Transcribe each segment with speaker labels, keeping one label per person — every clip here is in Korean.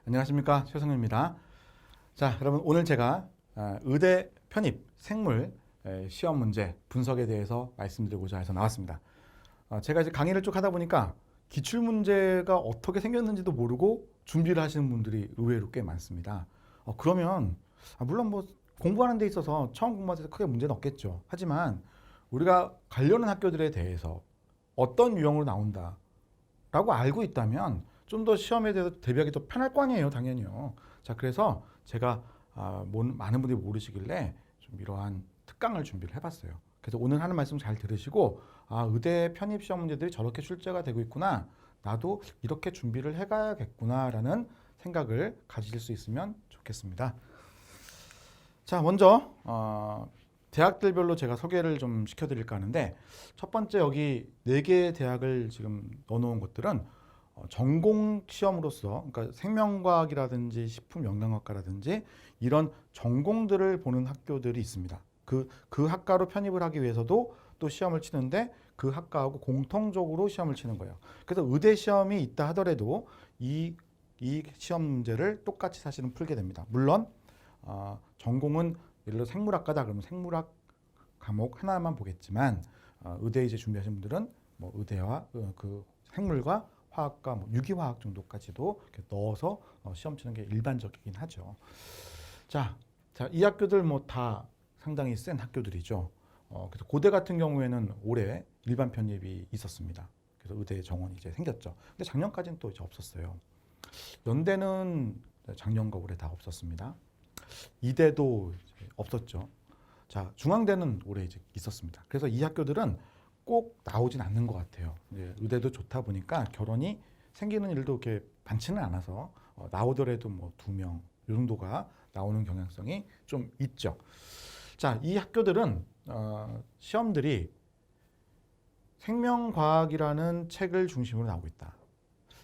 Speaker 1: 안녕하십니까, 최성윤입니다. 자, 여러분 오늘 제가 의대 편입 생물 시험 문제 분석에 대해서 말씀드리고자 해서 나왔습니다. 제가 이제 강의를 쭉 하다 보니까 기출 문제가 어떻게 생겼는지도 모르고 준비를 하시는 분들이 의외로 꽤 많습니다. 그러면 물론 뭐 공부하는 데 있어서 처음 공부할 때 크게 문제는 없겠죠. 하지만 우리가 관련한 학교들에 대해서 어떤 유형으로 나온다라고 알고 있다면 좀 더 시험에 대해서 대비하기 더 편할 거 아니에요, 당연히요. 자, 그래서 제가 많은 분들이 모르시길래 좀 이러한 특강을 준비를 해봤어요. 그래서 오늘 하는 말씀 잘 들으시고, 의대 편입 시험 문제들이 저렇게 출제가 되고 있구나, 나도 이렇게 준비를 해가야겠구나라는 생각을 가지실 수 있으면 좋겠습니다. 자, 먼저 대학들별로 제가 소개를 좀 시켜드릴까 하는데, 첫 번째 여기 4개의 대학을 지금 넣어놓은 것들은 전공 시험으로서, 그러니까 생명과학이라든지 식품영양학과라든지 이런 전공들을 보는 학교들이 있습니다. 그 학과로 편입을 하기 위해서도 또 시험을 치는데 그 학과하고 공통적으로 시험을 치는 거예요. 그래서 의대 시험이 있다 하더라도 이 시험 문제를 똑같이 사실은 풀게 됩니다. 물론 전공은 예를 들어 생물학과다 그러면 생물학 과목 하나만 보겠지만, 의대 이제 준비하시는 분들은 뭐 의대와 그 생물과 화학과 뭐 유기화학 정도까지도 이렇게 넣어서 시험 치는 게 일반적이긴 하죠. 자, 이 학교들 뭐 다 상당히 센 학교들이죠. 그래서 고대 같은 경우에는 올해 일반 편입이 있었습니다. 그래서 의대 정원이 이제 생겼죠. 근데 작년까지는 또 이제 없었어요. 연대는 작년과 올해 다 없었습니다. 이대도 이제 없었죠. 자, 중앙대는 올해 이제 있었습니다. 그래서 이 학교들은 꼭 나오진 않는 것 같아요. 의대도 좋다 보니까 결혼이 생기는 일도 이렇게 많지는 않아서 나오더라도 뭐 2명 이 정도가 나오는 경향성이 좀 있죠. 자, 이 학교들은 시험들이 생명과학이라는 책을 중심으로 나오고 있다.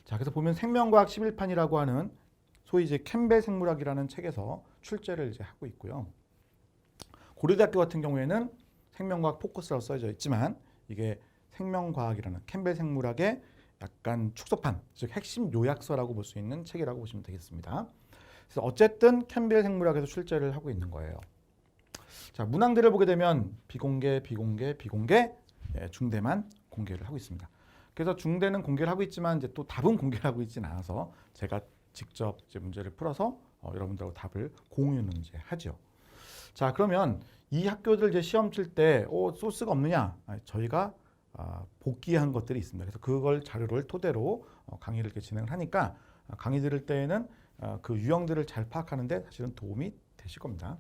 Speaker 1: 자, 그래서 보면 생명과학 11판이라고 하는 소위 이제 캠벨 생물학이라는 책에서 출제를 이제 하고 있고요. 고려대학교 같은 경우에는 생명과학 포커스라고 써져 있지만 이게 생명과학이라는 캠벨 생물학의 약간 축소판, 즉 핵심 요약서라고 볼 수 있는 책이라고 보시면 되겠습니다. 그래서 어쨌든 캠벨 생물학에서 출제를 하고 있는 거예요. 자, 문항들을 보게 되면 비공개, 중대만 공개를 하고 있습니다. 그래서 중대는 공개를 하고 있지만 이제 또 답은 공개를 하고 있지는 않아서 제가 직접 이제 문제를 풀어서 여러분들하고 답을 공유는 이제 하죠. 자, 그러면 이 학교들 이제 시험 칠 때 소스가 없느냐? 저희가 복귀한 것들이 있습니다. 그래서 그걸 자료를 토대로 강의를 이렇게 진행을 하니까 강의 들을 때에는 그 유형들을 잘 파악하는데 사실은 도움이 되실 겁니다.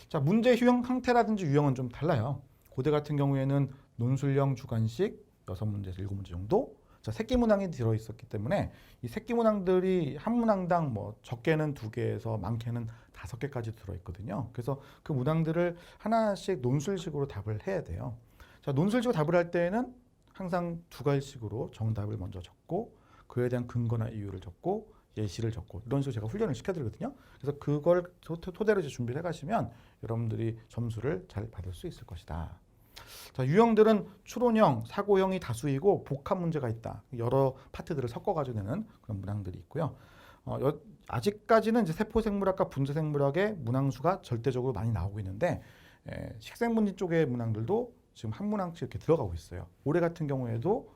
Speaker 1: 자, 문제 유형 형태라든지 유형은 좀 달라요. 고대 같은 경우에는 논술형 주관식 6문제에서 7문제 정도. 자, 새끼 문항이 들어있었기 때문에 이 새끼 문항들이 한 문항당 뭐 적게는 2개에서 많게는 5개까지 들어있거든요. 그래서 그 문항들을 하나씩 논술식으로 답을 해야 돼요. 자, 논술식으로 답을 할 때에는 항상 2가지식으로 정답을 먼저 적고 그에 대한 근거나 이유를 적고 예시를 적고 이런 식으로 제가 훈련을 시켜드리거든요. 그래서 그걸 토대로 이제 준비를 해가시면 여러분들이 점수를 잘 받을 수 있을 것이다. 자, 유형들은 추론형, 사고형이 다수이고 복합 문제가 있다. 여러 파트들을 섞어가지고 내는 그런 문항들이 있고요. 아직까지는 이제 세포생물학과 분자생물학의 문항수가 절대적으로 많이 나오고 있는데 식생문제 쪽의 문항들도 지금 한 문항씩 이렇게 들어가고 있어요. 올해 같은 경우에도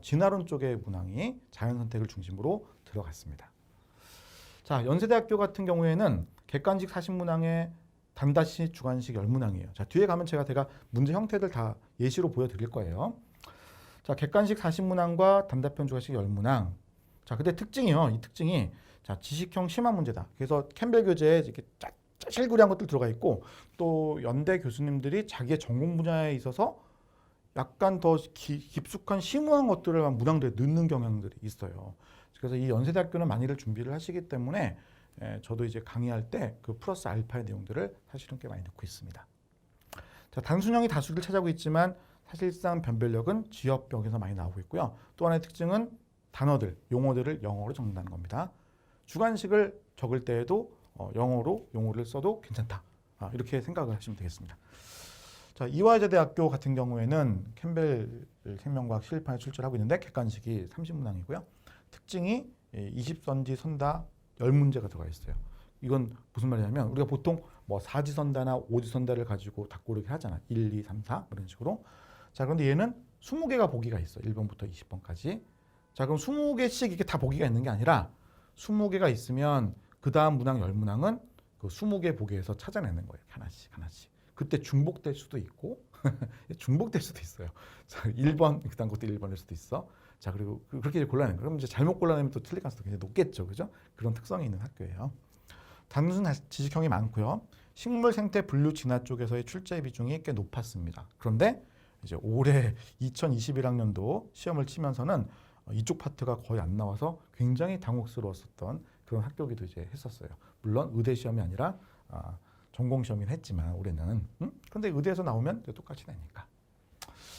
Speaker 1: 진화론 쪽의 문항이 자연선택을 중심으로 들어갔습니다. 자, 연세대학교 같은 경우에는 객관식 40문항에 단다시 주관식 10문항이에요. 자, 뒤에 가면 제가 문제 형태들 다 예시로 보여드릴 거예요. 자, 객관식 40문항과 단답형 주관식 10문항. 자, 근데 특징이요. 이 특징이 자, 지식형 심화 문제다. 그래서 캠벨 교재에 이렇게 짜실구리한 것들 들어가 있고 또 연대 교수님들이 자기의 전공 분야에 있어서 약간 더 깊숙한 심오한 것들을 문항들에 넣는 경향들이 있어요. 그래서 이 연세대학교는 많이들 준비를 하시기 때문에 저도 이제 강의할 때 그 플러스 알파의 내용들을 사실은 꽤 많이 넣고 있습니다. 자, 단순형이 다수를 차지하고 있지만 사실상 변별력은 지역벽에서 많이 나오고 있고요. 또 하나의 특징은 단어들, 용어들을 영어로 적는다는 겁니다. 주관식을 적을 때에도 영어로 용어를 써도 괜찮다. 이렇게 생각을 하시면 되겠습니다. 자, 이화여자대학교 같은 경우에는 캠벨 생명과학 실판에 출제를 하고 있는데 객관식이 30문항이고요. 특징이 20선지 선다 10문제가 들어가 있어요. 이건 무슨 말이냐면 우리가 보통 뭐 4지선다나 5지선다를 가지고 답고르기 하잖아. 1, 2, 3, 4 이런 식으로. 자, 그런데 얘는 20개가 보기가 있어. 1번부터 20번까지. 자, 그럼 20개씩 이게 다 보기가 있는 게 아니라 20개가 있으면 그 다음 문항 10문항은 그 20개 보기에서 찾아내는 거예요. 하나씩 하나씩. 그때 중복될 수도 있고 중복될 수도 있어요. 자, 1번 그다음 것도 1번일 수도 있어. 자, 그리고 그렇게 골라내는 거예요. 그럼 이제 잘못 골라내면 또 틀릴 가능성도 굉장히 높겠죠. 그죠? 그런 특성이 있는 학교예요. 단순 지식형이 많고요. 식물 생태 분류 진화 쪽에서의 출제 비중이 꽤 높았습니다. 그런데 이제 올해 2021학년도 시험을 치면서는 이쪽 파트가 거의 안 나와서 굉장히 당혹스러웠었던 그런 학교기도 이제 했었어요. 물론 의대 시험이 아니라 전공 시험이긴 했지만 올해는. 그런데 의대에서 나오면 똑같이 내니까.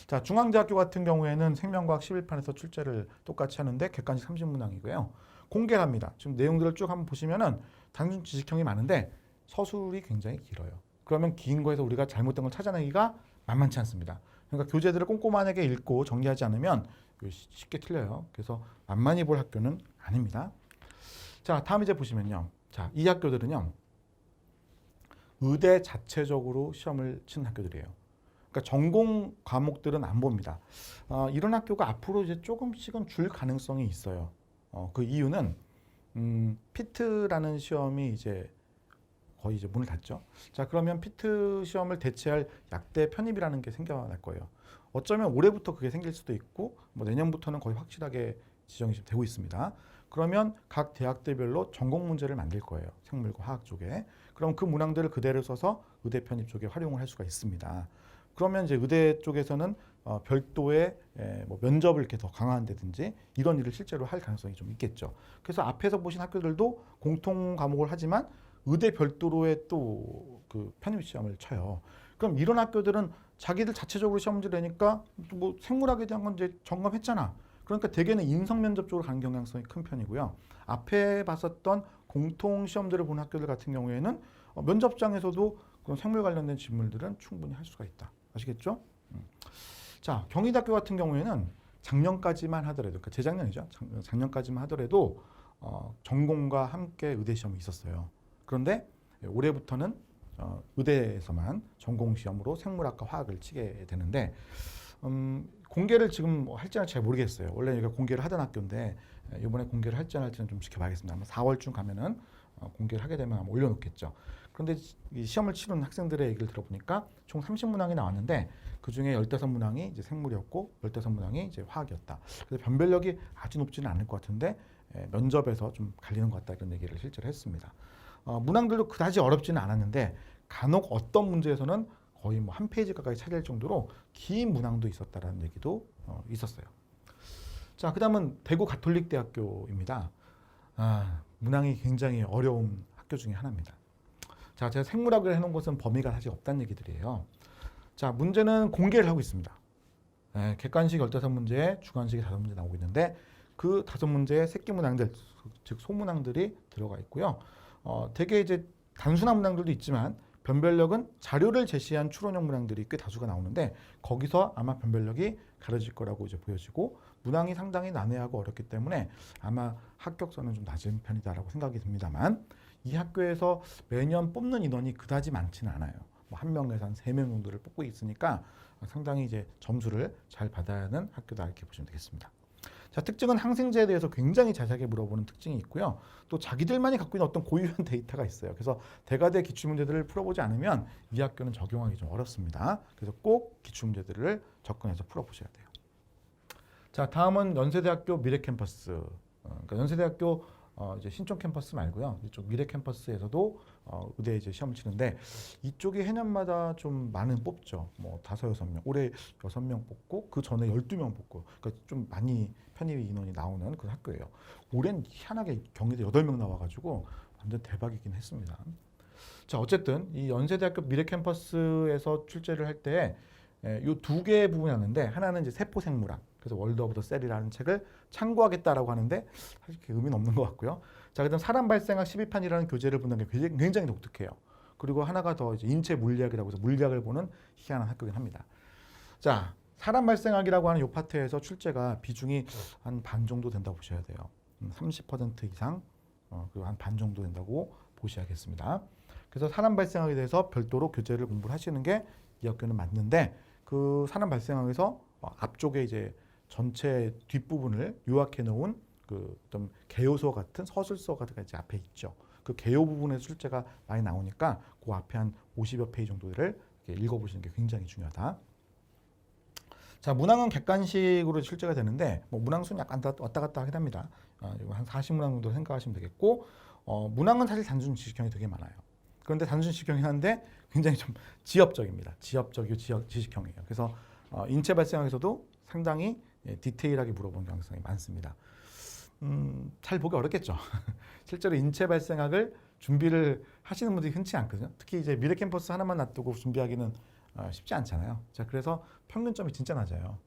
Speaker 1: 자, 중앙대학교 같은 경우에는 생명과학 11판에서 출제를 똑같이 하는데 객관식 30문항이고요. 공개를 합니다. 지금 내용들을 쭉 한번 보시면은 단순 지식형이 많은데 서술이 굉장히 길어요. 그러면 긴 거에서 우리가 잘못된 걸 찾아내기가 만만치 않습니다. 그러니까 교재들을 꼼꼼하게 읽고 정리하지 않으면 쉽게 틀려요. 그래서 만만히 볼 학교는 아닙니다. 자, 다음 이제 보시면요. 자, 이 학교들은요. 의대 자체적으로 시험을 치는 학교들이에요. 그러니까 전공 과목들은 안 봅니다. 이런 학교가 앞으로 이제 조금씩은 줄 가능성이 있어요. 그 이유는 피트라는 시험이 이제 거의 이제 문을 닫죠. 자, 그러면 피트 시험을 대체할 약대 편입이라는 게 생겨날 거예요. 어쩌면 올해부터 그게 생길 수도 있고 뭐 내년부터는 거의 확실하게 지정이 지금 되고 있습니다. 그러면 각 대학들별로 전공 문제를 만들 거예요. 생물과 화학 쪽에. 그럼 그 문항들을 그대로 써서 의대 편입 쪽에 활용을 할 수가 있습니다. 그러면 이제 의대 쪽에서는 별도의 뭐 면접을 이렇게 더 강화한다든지 이런 일을 실제로 할 가능성이 좀 있겠죠. 그래서 앞에서 보신 학교들도 공통 과목을 하지만 의대 별도로의 또 그 편입 시험을 쳐요. 그럼 이런 학교들은 자기들 자체적으로 시험 문제를 내니까 뭐 생물학에 대한 건 이제 점검했잖아. 그러니까 대개는 인성 면접 쪽으로 가는 경향성이 큰 편이고요. 앞에 봤었던 공통 시험들을 본 학교들 같은 경우에는 면접장에서도 그런 생물 관련된 질문들은 충분히 할 수가 있다. 아시겠죠? 자, 경희대학교 같은 경우에는 작년까지만 하더라도, 그러니까 재작년이죠. 작년까지만 하더라도 전공과 함께 의대 시험이 있었어요. 그런데 올해부터는 의대에서만 전공 시험으로 생물학과 화학을 치게 되는데 공개를 지금 할지는 잘 모르겠어요. 원래 여기가 공개를 하던 학교인데 이번에 공개를 할지 안 할지는 좀 지켜봐야겠습니다. 아마 4월쯤 가면은 공개를 하게 되면 아마 올려놓겠죠. 그런데 이 시험을 치른 학생들의 얘기를 들어보니까 총 30문항이 나왔는데 그 중에 15문항이 이제 생물이었고 15문항이 이제 화학이었다. 그래서 변별력이 아주 높지는 않을 것 같은데 면접에서 좀 갈리는 것 같다 이런 얘기를 실제로 했습니다. 문항들도 그다지 어렵지는 않았는데 간혹 어떤 문제에서는 거의 뭐 한 페이지 가까이 차지할 정도로 긴 문항도 있었다라는 얘기도 있었어요. 자, 그다음은 대구 가톨릭대학교입니다. 문항이 굉장히 어려운 학교 중에 하나입니다. 자, 제가 생물학을 해놓은 곳은 범위가 사실 없다는 얘기들이에요. 자, 문제는 공개를 하고 있습니다. 객관식 15문제, 주관식이 5문제 나오고 있는데 그 5문제에 새끼 문항들, 즉 소문항들이 들어가 있고요. 되게 이제 단순한 문항들도 있지만 변별력은 자료를 제시한 추론형 문항들이 꽤 다수가 나오는데 거기서 아마 변별력이 가려질 거라고 이제 보여지고 문항이 상당히 난해하고 어렵기 때문에 아마 합격선은 좀 낮은 편이다라고 생각이 듭니다만 이 학교에서 매년 뽑는 인원이 그다지 많지는 않아요. 뭐 한 명에서 한 3명 정도를 뽑고 있으니까 상당히 이제 점수를 잘 받아야 하는 학교다 이렇게 보시면 되겠습니다. 자, 특징은 항생제에 대해서 굉장히 자세하게 물어보는 특징이 있고요. 또 자기들만이 갖고 있는 어떤 고유한 데이터가 있어요. 그래서 대과대 기출문제들을 풀어보지 않으면 이 학교는 적용하기 좀 어렵습니다. 그래서 꼭 기출문제들을 접근해서 풀어보셔야 돼요. 자, 다음은 연세대학교 미래캠퍼스. 그러니까 연세대학교 이제 신촌 캠퍼스 말고요. 이쪽 미래 캠퍼스에서도 의대 이제 시험을 치는데 이쪽이 해년마다 좀 많은 뽑죠. 뭐 5, 6명. 올해 6명 뽑고 그 전에 12명 뽑고. 그러니까 좀 많이 편입 인원이 나오는 그 학교예요. 올해는 희한하게 경희대 8명 나와가지고 완전 대박이긴 했습니다. 자, 어쨌든 이 연세대학교 미래 캠퍼스에서 출제를 할 때 이 2개의 부분이 있는데 하나는 이제 세포생물학. 그래서 월드 오브 더 셀이라는 책을 참고하겠다라고 하는데 사실 의미는 없는 것 같고요. 자, 그다음 사람 발생학 12판이라는 교재를 보는 게 굉장히 독특해요. 그리고 하나가 더 이제 인체 물리학이라고 해서 물리학을 보는 희한한 학교긴 합니다. 자, 사람 발생학이라고 하는 이 파트에서 출제가 비중이 한 반 정도 된다고 보셔야 돼요. 30% 이상 그리고 한 반 정도 된다고 보셔야겠습니다. 그래서 산화 발생학에 대해서 별도로 교재를 공부를 하시는 게 이 학교는 맞는데 그 산화 발생학에서 앞쪽에 이제 전체 뒷부분을 요약해 놓은 그 어떤 개요서 같은 서술서 같은 게 이제 앞에 있죠. 그 개요 부분에서 출제가 많이 나오니까 그 앞에 한 50여 페이지 정도를 읽어보시는 게 굉장히 중요하다. 자, 문항은 객관식으로 출제가 되는데 뭐 문항수는 약간 왔다 갔다 하긴 합니다. 한 40문항 정도 생각하시면 되겠고 문항은 사실 단순 지식형이 되게 많아요. 그런데 단순 지식형이긴 한데 굉장히 좀 지엽적입니다. 지엽적이고 지식형이에요. 그래서 인체 발생학에서도 상당히 디테일하게 물어보는 가능성이 많습니다. 잘 보기 어렵겠죠. 실제로 인체 발생학을 준비를 하시는 분들이 흔치 않거든요. 특히 이제 미래 캠퍼스 하나만 놔두고 준비하기는 쉽지 않잖아요. 자, 그래서 평균점이 진짜 낮아요.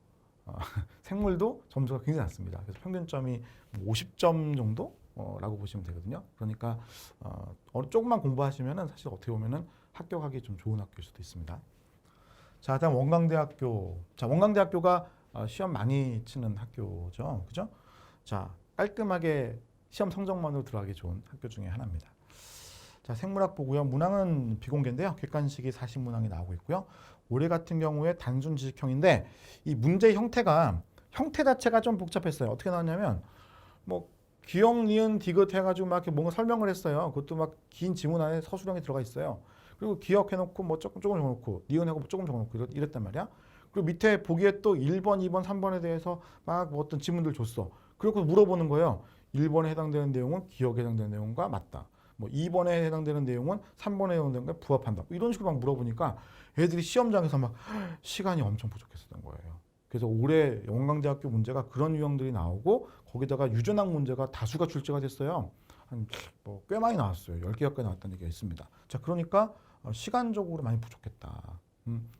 Speaker 1: 생물도 점수가 굉장히 낮습니다. 그래서 평균점이 50점 정도라고 보시면 되거든요. 그러니까 조금만 공부하시면은 사실 어떻게 보면은 합격하기 좀 좋은 학교일 수도 있습니다. 자, 다음 원광대학교. 자, 원광대학교가 시험 많이 치는 학교죠, 그죠? 자, 깔끔하게 시험 성적만으로 들어가기 좋은 학교 중에 하나입니다. 자, 생물학 보고요. 문항은 비공개인데요. 객관식이 40문항이 나오고 있고요. 올해 같은 경우에 단순 지식형인데 이 문제 형태 자체가 좀 복잡했어요. 어떻게 나왔냐면 뭐 기역, 니은, 디귿 해가지고 막 이렇게 뭔가 설명을 했어요. 그것도 막 긴 지문 안에 서술형이 들어가 있어요. 그리고 기역해놓고 뭐 조금 적어놓고 니은하고 조금 적어놓고 이랬단 말이야. 그리고 밑에 보기에 또 1번, 2번, 3번에 대해서 막 뭐 어떤 지문들 줬어. 그리고 물어보는 거예요. 1번에 해당되는 내용은 기역에 해당되는 내용과 맞다. 뭐 2번에 해당되는 내용은 3번에 해당되는 거에 부합한다. 이런 식으로 막 물어보니까 애들이 시험장에서 막 시간이 엄청 부족했었던 거예요. 그래서 올해 원광대학교 문제가 그런 유형들이 나오고 거기다가 유전학 문제가 다수가 출제가 됐어요. 한 뭐 꽤 많이 나왔어요. 10개 가까이 나왔다는 얘기가 있습니다. 자, 그러니까 시간적으로 많이 부족했다.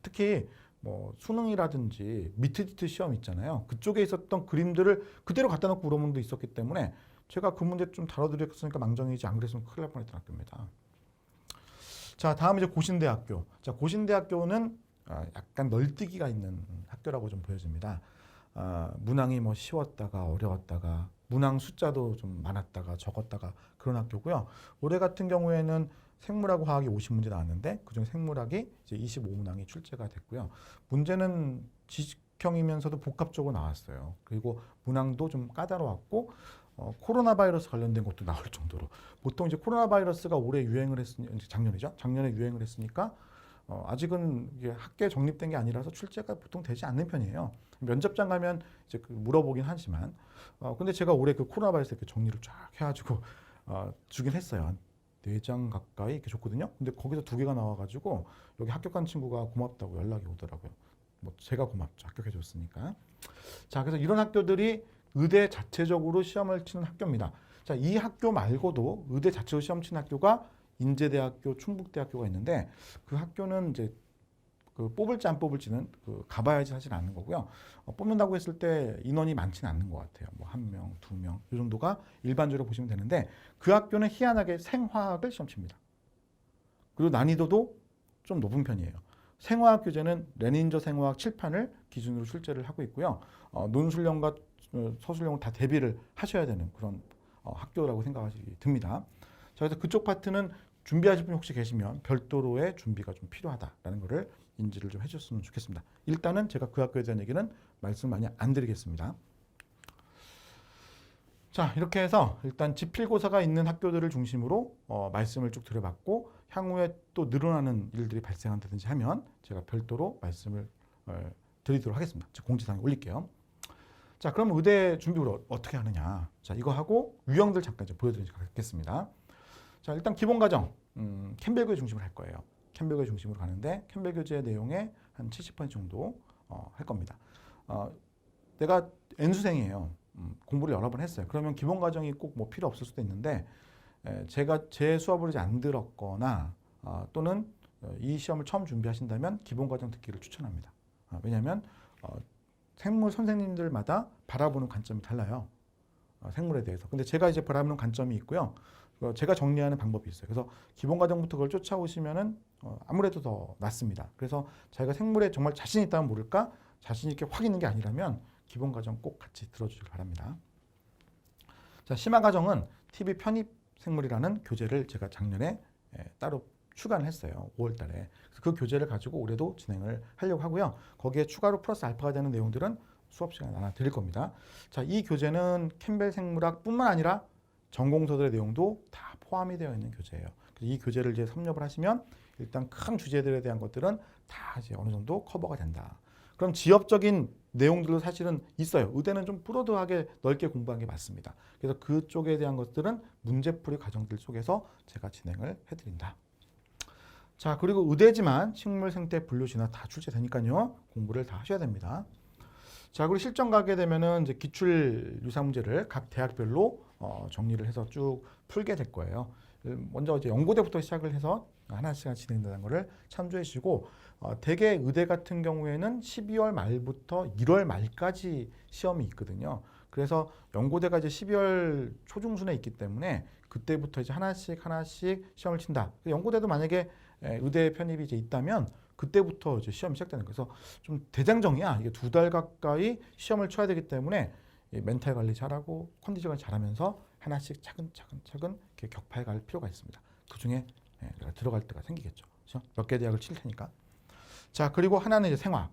Speaker 1: 특히 뭐 수능이라든지 미트디트 시험 있잖아요. 그쪽에 있었던 그림들을 그대로 갖다 놓고 물어본 도 있었기 때문에 제가 그 문제 좀 다뤄드렸으니까 망정이지 안 그랬으면 큰일 날 뻔했던 학교입니다. 자, 다음 이제 고신대학교. 자, 고신대학교는 약간 널뛰기가 있는 학교라고 좀 보여집니다. 문항이 뭐 쉬웠다가 어려웠다가 문항 숫자도 좀 많았다가 적었다가 그런 학교고요. 올해 같은 경우에는 생물하고 화학이 50문제 나왔는데 그중 생물학이 이제 25문항이 출제가 됐고요. 문제는 지식형이면서도 복합적으로 나왔어요. 그리고 문항도 좀 까다로웠고 코로나 바이러스 관련된 것도 나올 정도로 보통 이제 코로나 바이러스가 올해 유행을 했으니 작년이죠. 작년에 유행을 했으니까 아직은 이게 학계에 정립된 게 아니라서 출제가 보통 되지 않는 편이에요. 면접장 가면 이제 물어보긴 하지만 근데 제가 올해 그 코로나 바이러스 이렇게 정리를 쫙 해가지고 주긴 했어요. 한 4장 가까이 이렇게 줬거든요. 근데 거기서 2개가 나와가지고 여기 합격한 친구가 고맙다고 연락이 오더라고요. 뭐 제가 고맙죠. 합격해줬으니까. 자, 그래서 이런 학교들이 의대 자체적으로 시험을 치는 학교입니다. 자, 이 학교 말고도 의대 자체로 시험 치는 학교가 인제대학교, 충북대학교가 있는데 그 학교는 이제 그 뽑을지 안 뽑을지는 가봐야지 사실 아는 거고요. 뽑는다고 했을 때 인원이 많지는 않는 것 같아요. 뭐 1명, 2명 이 정도가 일반적으로 보시면 되는데 그 학교는 희한하게 생화학을 시험 칩니다. 그리고 난이도도 좀 높은 편이에요. 생화학 교재는 레닌저 생화학 7판을 기준으로 출제를 하고 있고요. 논술형과 서술형을 다 대비를 하셔야 되는 그런 학교라고 생각하시기 듭니다. 자, 그래서 그쪽 파트는 준비하실 분이 혹시 계시면 별도로의 준비가 좀 필요하다라는 것을 인지를 좀 해주셨으면 좋겠습니다. 일단은 제가 그 학교에 대한 얘기는 말씀 많이 안 드리겠습니다. 자, 이렇게 해서 일단 지필고사가 있는 학교들을 중심으로 말씀을 쭉 드려봤고 향후에 또 늘어나는 일들이 발생한다든지 하면 제가 별도로 말씀을 드리도록 하겠습니다. 공지사항에 올릴게요. 자, 그럼 의대 준비를 어떻게 하느냐. 자, 이거 하고 유형들 잠깐 이제 보여드리도록 하겠습니다. 자, 일단 기본 과정 캠벨 교재 중심으로 할 거예요. 캠벨 교재 중심으로 가는데 캠벨 교재 내용의 한 70% 정도 할 겁니다. 내가 N수생이에요. 공부를 여러 번 했어요. 그러면 기본 과정이 꼭 뭐 필요 없을 수도 있는데 제가 제 수업을 이제 안 들었거나 또는 이 시험을 처음 준비하신다면 기본 과정 듣기를 추천합니다. 왜냐하면 생물 선생님들마다 바라보는 관점이 달라요. 생물에 대해서. 근데 제가 이제 바라보는 관점이 있고요. 제가 정리하는 방법이 있어요. 그래서 기본 과정부터 그걸 쫓아오시면은 아무래도 더 낫습니다. 그래서 자기가 생물에 정말 자신 있다면 모를까 자신 있게 확 있는 게 아니라면 기본 과정 꼭 같이 들어주시기 바랍니다. 자, 심화 과정은 TV 편입 생물이라는 교재를 제가 작년에 따로 추가를 했어요. 5월 달에. 그래서 그 교재를 가지고 올해도 진행을 하려고 하고요. 거기에 추가로 플러스 알파가 되는 내용들은 수업 시간에 나눠 드릴 겁니다. 자, 이 교재는 캠벨 생물학뿐만 아니라 전공서들의 내용도 다 포함이 되어 있는 교재예요. 그래서 이 교재를 이제 섭렵을 하시면 일단 큰 주제들에 대한 것들은 다 이제 어느 정도 커버가 된다. 그럼 지역적인 내용들도 사실은 있어요. 의대는 좀 브로드하게 넓게 공부한 게 맞습니다. 그래서 그쪽에 대한 것들은 문제풀이 과정들 속에서 제가 진행을 해드린다. 자, 그리고 의대지만 식물, 생태, 분류, 진화 다 출제되니까요. 공부를 다 하셔야 됩니다. 자, 그리고 실전 가게 되면은 이제 기출 유사 문제를 각 대학별로 정리를 해서 쭉 풀게 될 거예요. 먼저 이제 연고대부터 시작을 해서 하나씩 진행되는 거를 참조해 주시고, 대개 의대 같은 경우에는 12월 말부터 1월 말까지 시험이 있거든요. 그래서 연고대가 이제 12월 초중순에 있기 때문에 그때부터 이제 하나씩 시험을 친다. 연고대도 만약에 의대 편입이 이제 있다면 그때부터 이제 시험이 시작되는 거예요. 그래서 좀 대장정이야. 이게 2달 가까이 시험을 쳐야 되기 때문에 멘탈 관리 잘하고 컨디션 관리 잘하면서 하나씩 차근차근 이렇게 격파해 갈 필요가 있습니다. 그 중에 내가 들어갈 때가 생기겠죠. 그렇죠? 몇 개 대학을 칠 테니까. 자, 그리고 하나는 이제 생화학.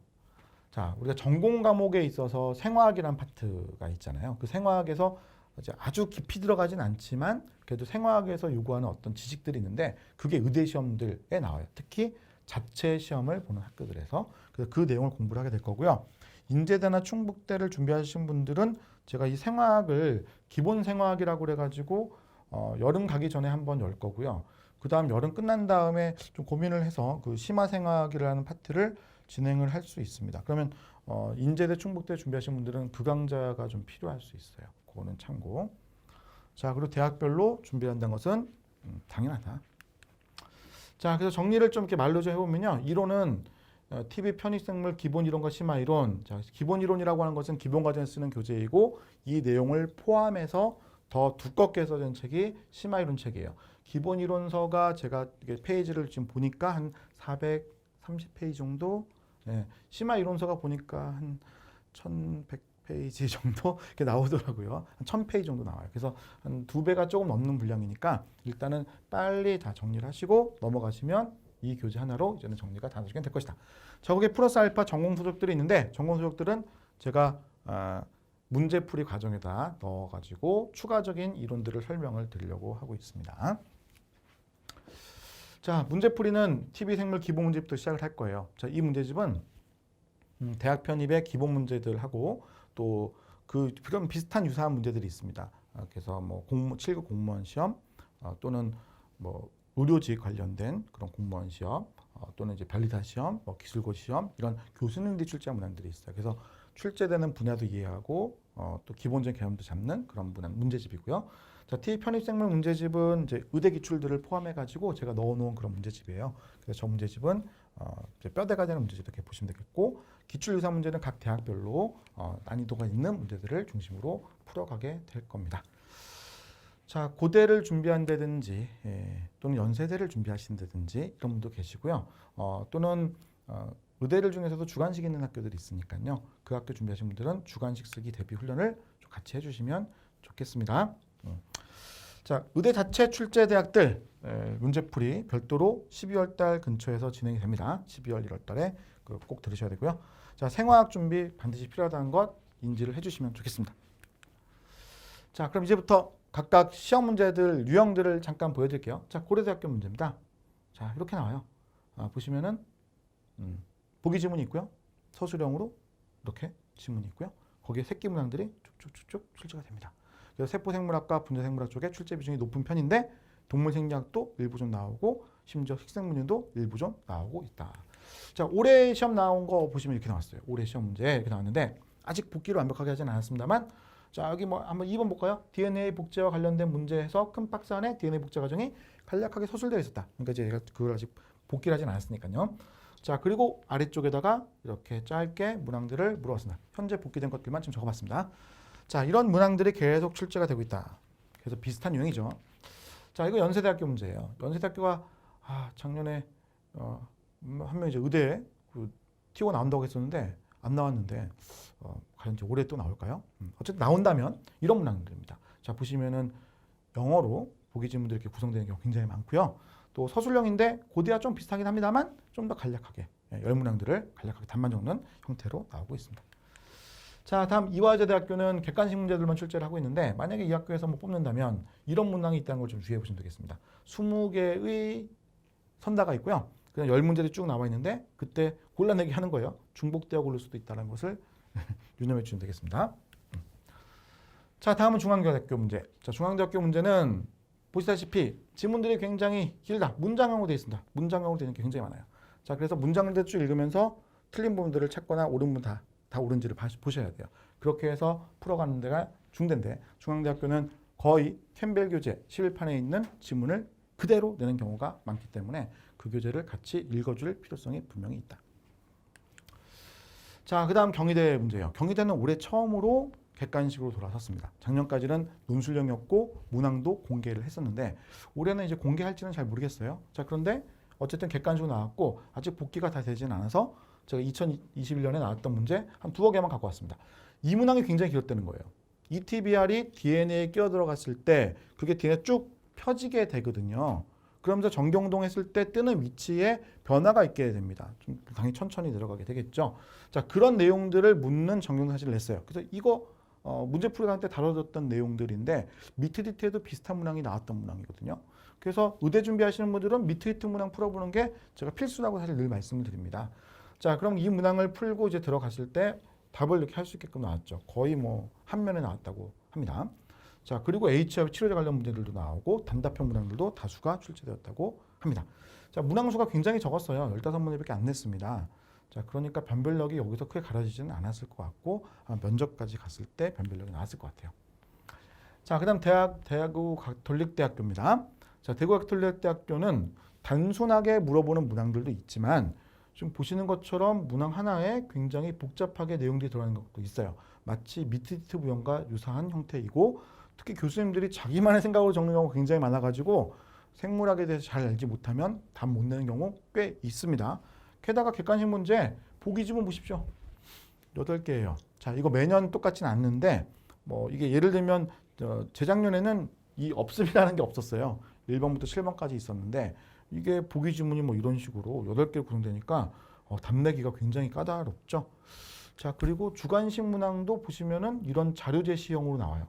Speaker 1: 자, 우리가 전공 과목에 있어서 생화학이라는 파트가 있잖아요. 그 생화학에서 이제 아주 깊이 들어가진 않지만 그래도 생화학에서 요구하는 어떤 지식들이 있는데 그게 의대 시험들에 나와요. 특히 자체 시험을 보는 학교들에서. 그래서 그 내용을 공부를 하게 될 거고요. 인제대나 충북대를 준비하신 분들은 제가 이 생화학을 기본 생화학이라고 그래가지고 여름 가기 전에 한번 열 거고요. 그 다음 여름 끝난 다음에 좀 고민을 해서 그 심화생화학이라는 파트를 진행을 할 수 있습니다. 그러면 인제대, 충북대 준비하신 분들은 그 강좌가 좀 필요할 수 있어요. 그거는 참고. 자, 그리고 대학별로 준비한다는 것은 당연하다. 자, 그래서 정리를 좀 이렇게 말로 좀 해보면요. 이론은 TV 편입생물 기본 이론과 심화 이론. 자, 기본 이론이라고 하는 것은 기본 과정에 쓰는 교재이고 이 내용을 포함해서 더 두껍게 써진 책이 심화 이론 책이에요. 기본 이론서가 제가 페이지를 지금 보니까 한 430페이지 정도. 심화 이론서가 보니까 한 1100페이지 정도 이렇게 나오더라고요. 한 1000페이지 정도 나와요. 그래서 한 2배가 조금 넘는 분량이니까 일단은 빨리 다 정리를 하시고 넘어가시면 이 교재 하나로 이제는 정리가 다 되시게 될 것이다. 저거에 플러스 알파 전공 소적들이 있는데 전공 소적들은 제가 문제풀이 과정에다 넣어가지고 추가적인 이론들을 설명을 드리려고 하고 있습니다. 자, 문제풀이는 TV 생물 기본 문제부터 시작을 할 거예요. 자, 이 문제집은 대학 편입의 기본 문제들하고 또 그런 비슷한 유사한 문제들이 있습니다. 그래서 뭐 7급 공무원 시험 또는 뭐 의료직 관련된 그런 공무원 시험 또는 이제 변리사 시험, 뭐 기술고 시험 이런 교수님들이 출제한 문항들이 있어요. 그래서 출제되는 분야도 이해하고 또 기본적인 개념도 잡는 그런 문제집이고요. 자, TV 편입생물 문제집은 이제 의대 기출들을 포함해 가지고 제가 넣어놓은 그런 문제집이에요. 그래서 저 문제집은 이제 뼈대가 되는 문제집 이렇게 보시면 되겠고 기출 유사 문제는 각 대학별로 난이도가 있는 문제들을 중심으로 풀어가게 될 겁니다. 자, 고대를 준비한다든지 또는 연세대를 준비하신다든지 이런 분도 계시고요. 또는 의대를 중에서도 주관식 있는 학교들이 있으니까요. 그 학교 준비하신 분들은 주관식 쓰기 대비 훈련을 좀 같이 해주시면 좋겠습니다. 자, 의대 자체 출제 대학들 문제풀이 별도로 12월 달 근처에서 진행이 됩니다. 12월 1월 달에 꼭 들으셔야 되고요. 자, 생화학 준비 반드시 필요하다는 것 인지를 해주시면 좋겠습니다. 자, 그럼 이제부터 각각 시험 문제들 유형들을 잠깐 보여드릴게요. 자, 고려대학교 문제입니다. 자, 이렇게 나와요. 보시면은 보기 지문이 있고요. 서술형으로 이렇게 지문이 있고요. 거기에 새끼 문항들이 쭉쭉쭉쭉 출제가 됩니다. 그래서 세포생물학과 분자생물학 쪽에 출제 비중이 높은 편인데 동물생리학도 일부 좀 나오고 심지어 식생문제도 일부 좀 나오고 있다. 자, 올해 시험 나온 거 보시면 이렇게 나왔어요. 올해 시험 문제 이렇게 나왔는데 아직 복기를 완벽하게 하지는 않았습니다만 자, 여기 뭐 한번 2번 볼까요? DNA 복제와 관련된 문제에서 큰 박스 안에 DNA 복제 과정이 간략하게 서술되어 있었다. 그러니까 이제 제가 그걸 아직 복기를 하진 않았으니까요. 자, 그리고 아래쪽에다가 이렇게 짧게 문항들을 물어봤습니다. 현재 복기된 것들만 좀 적어봤습니다. 자, 이런 문항들이 계속 출제가 되고 있다. 그래서 비슷한 유형이죠. 자, 이거 연세대학교 문제예요. 연세대학교가 작년에 한 명 이제 의대에 튀고 나온다고 했었는데 안 나왔는데 과연 이제 올해 또 나올까요? 어쨌든 나온다면 이런 문항들입니다. 자, 보시면은 영어로 보기 지문들이 이렇게 구성되는 경우 굉장히 많고요. 또 서술형인데 고대와 좀 비슷하긴 합니다만 좀 더 간략하게 열문항들을 간략하게 답만 적는 형태로 나오고 있습니다. 자, 다음 이화여자대학교는 객관식 문제들만 출제를 하고 있는데 만약에 이 학교에서 뭐 뽑는다면 이런 문항이 있다는 걸 좀 주의해 보시면 되겠습니다. 20개의 선다가 있고요. 그냥 10문제들이 쭉 나와 있는데 그때 골라내기 하는 거예요. 중복되어 고를 수도 있다는 것을 유념해 주시면 되겠습니다. 자, 다음은 중앙대학교 문제. 자, 중앙대학교 문제는 보시다시피 지문들이 굉장히 길다. 문장형으로 되어 있습니다. 문장형으로 되어 있는 게 굉장히 많아요. 자, 그래서 문장들 쭉 읽으면서 틀린 부분들을 찾거나 옳은 부분 다 옳은지를 보셔야 돼요. 그렇게 해서 풀어가는 데가 중대인데 중앙대학교는 거의 캠벨 교재 11판에 있는 지문을 그대로 내는 경우가 많기 때문에 그 교재를 같이 읽어줄 필요성이 분명히 있다. 자, 그 다음 경희대 문제예요. 경희대는 올해 처음으로 객관식으로 돌아섰습니다. 작년까지는 논술형이었고 문항도 공개를 했었는데 올해는 이제 공개할지는 잘 모르겠어요. 자, 그런데 어쨌든 객관식으로 나왔고 아직 복귀가 다 되진 않아서 제가 2021년에 나왔던 문제 한 2개만 갖고 왔습니다. 이 문항이 굉장히 길었다는 거예요. ETBR이 DNA에 끼어 들어갔을 때 그게 DNA에 쭉 펴지게 되거든요. 그러면서 정경동 했을 때 뜨는 위치에 변화가 있게 됩니다. 좀 당연히 천천히 들어가게 되겠죠. 자, 그런 내용들을 묻는 정경동 사실을 냈어요. 그래서 이거 문제 풀이할 때 다뤄졌던 내용들인데 미트디트에도 비슷한 문항이 나왔던 문항이거든요. 그래서 의대 준비하시는 분들은 미트디트 문항 풀어보는 게 제가 필수라고 사실 늘 말씀을 드립니다. 자, 그럼 이 문항을 풀고 이제 들어갔을 때 답을 이렇게 할 수 있게끔 나왔죠. 거의 뭐 한 면에 나왔다고 합니다. 자, 그리고 H와 치료제 관련 문제들도 나오고 단답형 문항들도 다수가 출제되었다고 합니다. 자, 문항 수가 굉장히 적었어요. 15문제밖에 안 냈습니다. 자, 그러니까 변별력이 여기서 크게 가려지지는 않았을 것 같고 면접까지 갔을 때 변별력이 나왔을 것 같아요. 자, 그다음 대구 가톨릭대학교입니다. 자, 대구 가톨릭대학교는 단순하게 물어보는 문항들도 있지만 지금 보시는 것처럼 문항 하나에 굉장히 복잡하게 내용들이 들어가는 것도 있어요. 마치 미트디트 부형과 유사한 형태이고 특히 교수님들이 자기만의 생각으로 적는 경우가 굉장히 많아가지고 생물학에 대해서 잘 알지 못하면 답 못 내는 경우 꽤 있습니다. 게다가 객관식 문제 보기 지문 보십시오. 8개예요. 자, 이거 매년 똑같지는 않는데 뭐 이게 예를 들면 재작년에는 이 없음이라는 게 없었어요. 1번부터 7번까지 있었는데 이게 보기 지문이 뭐 이런 식으로 8개 구성되니까 답 내기가 굉장히 까다롭죠. 자, 그리고 주관식 문항도 보시면은 이런 자료 제시형으로 나와요.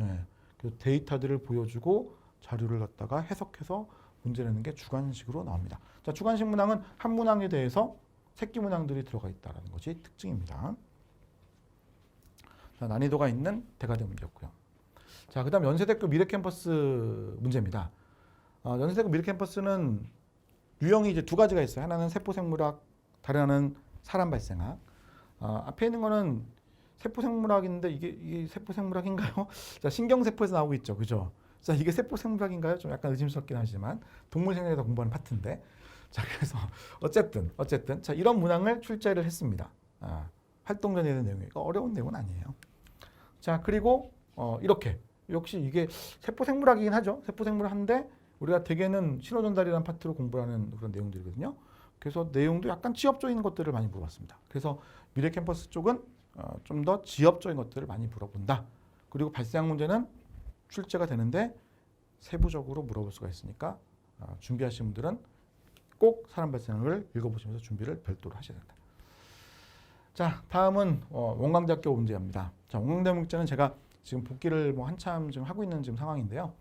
Speaker 1: 예, 그래서 데이터들을 보여주고 자료를 갖다가 해석해서 문제 내는 게 주관식으로 나옵니다. 자, 주관식 문항은 한 문항에 대해서 새끼 문항들이 들어가 있다는 것이 특징입니다. 자, 난이도가 있는 대가대 문제였고요. 자, 그 다음 연세대학교 미래캠퍼스 문제입니다. 연세대학교 미래캠퍼스는 유형이 이제 2가지가 있어요. 하나는 세포생물학, 다른 하나는 사람 발생학. 앞에 있는 거는 세포생물학인데 이게 세포생물학인가요? 자, 신경세포에서 나오고 있죠. 그죠? 자, 이게 세포생물학인가요? 좀 약간 의심스럽긴 하지만 동물생명에서 공부하는 파트인데. 자, 그래서 어쨌든 자, 이런 문항을 출제를 했습니다. 활동전에 대한 내용이니까 어려운 내용은 아니에요. 자, 그리고 이렇게 역시 이게 세포생물학이긴 하죠. 세포생물학인데 우리가 대개는 신호전달이라는 파트로 공부하는 그런 내용들이거든요. 그래서 내용도 약간 지엽적인 것들을 많이 물어봤습니다. 그래서 미래캠퍼스 쪽은 좀 더 지엽적인 것들을 많이 물어본다. 그리고 발생학 문제는 출제가 되는데 세부적으로 물어볼 수가 있으니까 준비하시는 분들은 꼭 사람 발생학을 읽어보시면서 준비를 별도로 하셔야 된다. 자, 다음은 원광대학교 문제입니다. 자, 원광대 문제는 제가 지금 복기를 뭐 한참 지금 하고 있는 지금 상황인데요.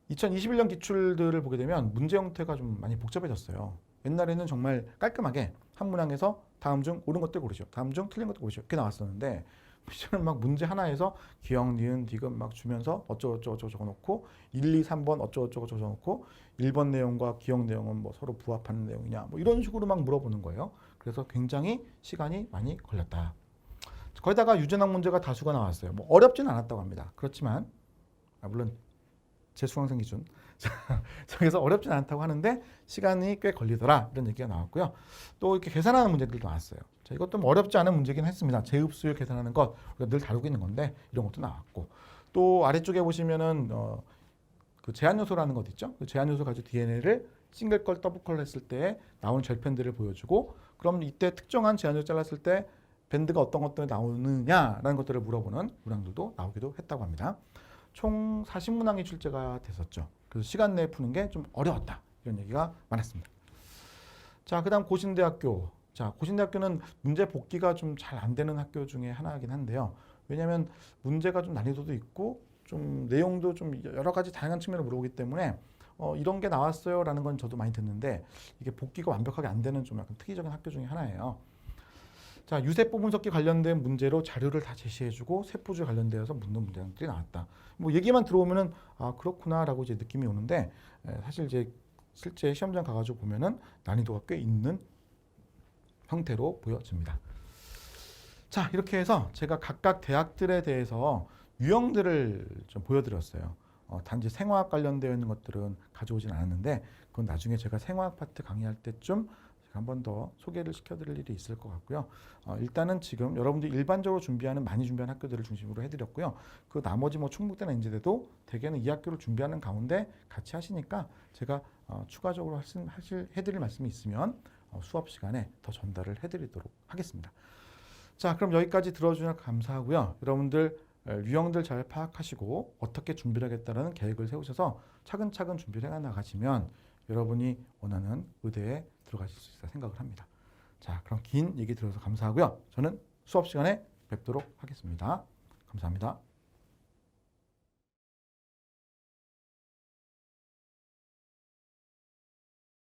Speaker 1: 2021년 기출들을 보게 되면 문제 형태가 좀 많이 복잡해졌어요. 옛날에는 정말 깔끔하게 한 문항에서 다음 중 옳은 것들 고르시오, 다음 중 틀린 것들 고르시오 이렇게 나왔었는데 이제는 막 문제 하나에서 기억, 니은, 디귿 막 주면서 어쩌고저쩌고 적어놓고 1, 2, 3번 어쩌고저쩌고 적어놓고 1번 내용과 기억 내용은 뭐 서로 부합하는 내용이냐 뭐 이런 식으로 막 물어보는 거예요. 그래서 굉장히 시간이 많이 걸렸다. 거기다가 유전학 문제가 다수가 나왔어요. 뭐 어렵진 않았다고 합니다. 그렇지만 물론 제 수강생 기준 그래서 어렵진 않다고 하는데 시간이 꽤 걸리더라 이런 얘기가 나왔고요. 또 이렇게 계산하는 문제들도 나왔어요. 자, 이것도 뭐 어렵지 않은 문제긴 했습니다. 제흡수율 계산하는 것 우리가 늘 다루고 있는 건데 이런 것도 나왔고 또 아래쪽에 보시면은 그 제한 요소라는 것 있죠. 그 제한 요소 가지고 DNA를 싱글 컬, 더블 컬 했을 때 나온 절편들을 보여주고 그럼 이때 특정한 제한 요소 잘랐을 때 밴드가 어떤 것들이 나오느냐라는 것들을 물어보는 문항들도 나오기도 했다고 합니다. 총 40문항이 출제가 됐었죠. 그래서 시간 내에 푸는 게 좀 어려웠다. 이런 얘기가 많았습니다. 자, 그다음 고신대학교. 자, 고신대학교는 문제 복기가 좀 잘 안 되는 학교 중에 하나이긴 한데요. 왜냐하면 문제가 좀 난이도도 있고 좀 내용도 좀 여러 가지 다양한 측면을 물어보기 때문에 이런 게 나왔어요라는 건 저도 많이 듣는데 이게 복기가 완벽하게 안 되는 좀 약간 특이적인 학교 중에 하나예요. 자, 유세포 분석기 관련된 문제로 자료를 다 제시해주고 세포주에 관련되어서 묻는 문제들이 나왔다. 뭐 얘기만 들어오면은 아 그렇구나라고 이제 느낌이 오는데 사실 이제 실제 시험장 가가지고 보면은 난이도가 꽤 있는 형태로 보여집니다. 자, 이렇게 해서 제가 각각 대학들에 대해서 유형들을 좀 보여드렸어요. 단지 생화학 관련되어 있는 것들은 가져오진 않았는데 그건 나중에 제가 생화학 파트 강의할 때쯤 한 번 더 소개를 시켜드릴 일이 있을 것 같고요. 일단은 지금 여러분들이 일반적으로 준비하는 많이 준비하는 학교들을 중심으로 해드렸고요. 그 나머지 뭐 충북대나 인제대도 대개는 이 학교를 준비하는 가운데 같이 하시니까 제가 추가적으로 해드릴 말씀이 있으면 수업 시간에 더 전달을 해드리도록 하겠습니다. 자, 그럼 여기까지 들어주셔서 감사하고요. 여러분들 유형들 잘 파악하시고 어떻게 준비를 하겠다는 계획을 세우셔서 차근차근 준비를 해 나가시면 여러분이 원하는 의대에 들어가실 수 있다 생각을 합니다. 자, 그럼 긴 얘기 들어서 감사하고요. 저는 수업 시간에 뵙도록 하겠습니다. 감사합니다.